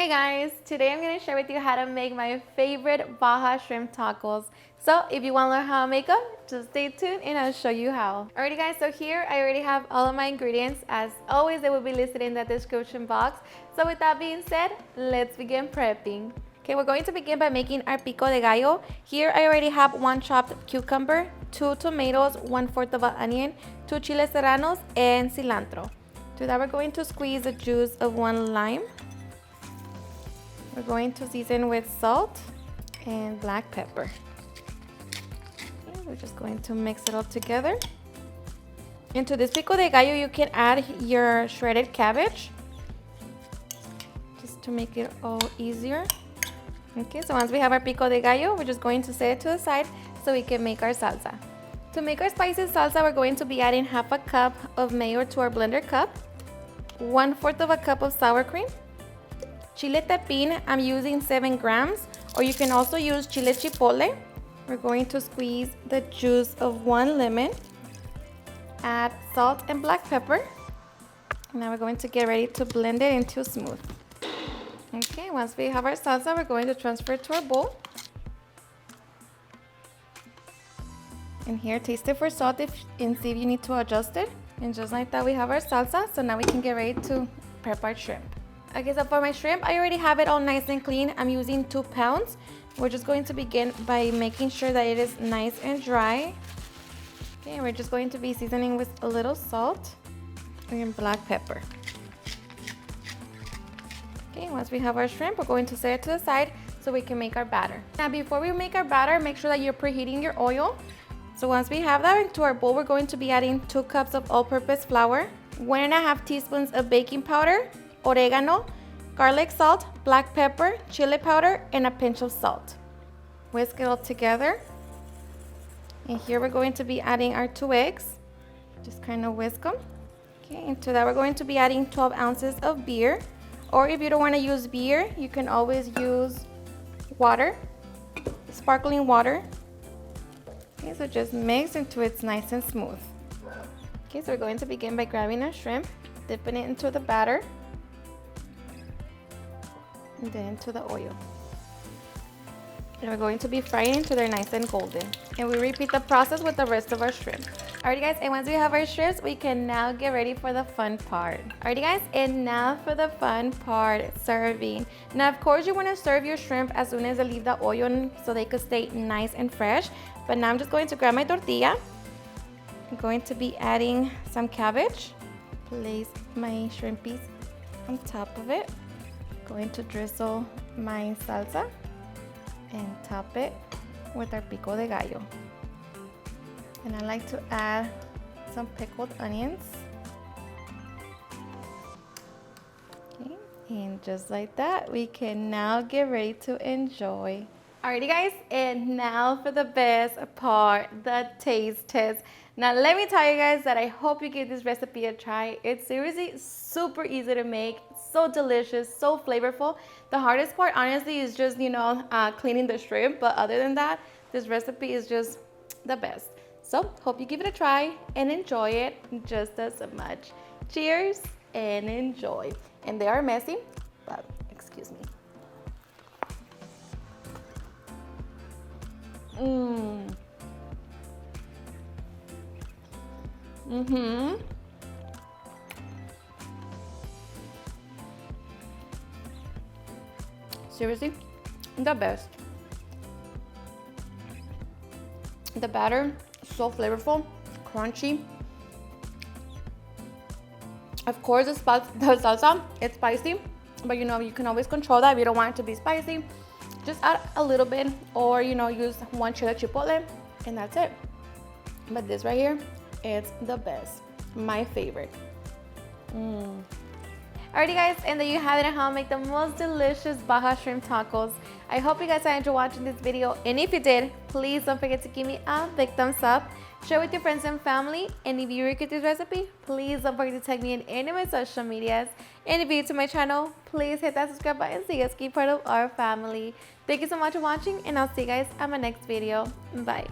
Hey guys, today I'm going to share with you how to make my favorite BAJA shrimp tacos. So if you want to learn how to make them, just stay tuned and I'll show you how. Alrighty guys, so here I already have all of my ingredients. As always, they will be listed in the description box. So with that being said, let's begin prepping. Okay, we're going to begin by making our pico de gallo. Here I already have 1 chopped cucumber, 2 tomatoes, 1/4 of an onion, 2 chile serranos, and cilantro. To that we're going to squeeze the juice of 1 lime. We're going to season with salt and black pepper. Okay, we're just going to mix it all together. Into this pico de gallo, you can add your shredded cabbage, just to make it all easier. Okay, so once we have our pico de gallo, we're just going to set it to the side so we can make our salsa. To make our spicy salsa, we're going to be adding 1/2 cup of mayo to our blender cup, 1/4 of a cup of sour cream, Chile Pequín, I'm using 7 grams, or you can also use chile chipotle. We're going to squeeze the juice of 1 lemon, add salt and black pepper. Now we're going to get ready to blend it into smooth. Okay, once we have our salsa, we're going to transfer it to our bowl. And here, taste it for salt and see if you need to adjust it. And just like that, we have our salsa, so now we can get ready to prep our shrimp. Okay, so for my shrimp, I already have it all nice and clean. I'm using 2 pounds. We're just going to begin by making sure that it is nice and dry. Okay, we're just going to be seasoning with a little salt and black pepper. Okay, once we have our shrimp, we're going to set it to the side so we can make our batter. Now, before we make our batter, make sure that you're preheating your oil. So once we have that into our bowl, we're going to be adding 2 cups of all-purpose flour, 1.5 teaspoons of baking powder, oregano, garlic salt, black pepper, chili powder, and a pinch of salt. Whisk it all together. And here we're going to be adding our 2 eggs. Just kind of whisk them. Okay, into that we're going to be adding 12 ounces of beer. Or if you don't want to use beer, you can always use water, sparkling water. Okay, so just mix until it's nice and smooth. Okay, so we're going to begin by grabbing our shrimp, dipping it into the batter, and then into the oil. And we're going to be frying until they're nice and golden. And we repeat the process with the rest of our shrimp. Alrighty guys, and once we have our shrimps, we can now get ready for the fun part. Alrighty guys, and now for the fun part, serving. Now of course you want to serve your shrimp as soon as they leave the oil so they could stay nice and fresh. But now I'm just going to grab my tortilla. I'm going to be adding some cabbage. Place my shrimp piece on top of it. Going to drizzle my salsa and top it with our pico de gallo. And I like to add some pickled onions. Okay, and just like that, we can now get ready to enjoy. Alrighty guys, and now for the best part, the taste test. Now let me tell you guys that I hope you give this recipe a try. It's seriously super easy to make, so delicious, so flavorful. The hardest part honestly is just, cleaning the shrimp, but other than that, this recipe is just the best. So hope you give it a try and enjoy it just as much. Cheers and enjoy. And they are messy, but excuse me. Seriously, the best. The batter, so flavorful, crunchy. Of course, the salsa, it's spicy, but you can always control that if you don't want it to be spicy. Just add a little bit, or use 1 chile chipotle, and that's it. But this right here, it's the best, my favorite. Alrighty guys, and there you have it on how to make the most delicious BAJA shrimp tacos. I hope you guys enjoyed watching this video, and if you did, please don't forget to give me a big thumbs up, share with your friends and family, and if you recreate this recipe, please don't forget to tag me in any of my social medias. And if you're new to my channel, please hit that subscribe button so you guys keep part of our family. Thank you so much for watching, and I'll see you guys on my next video. Bye.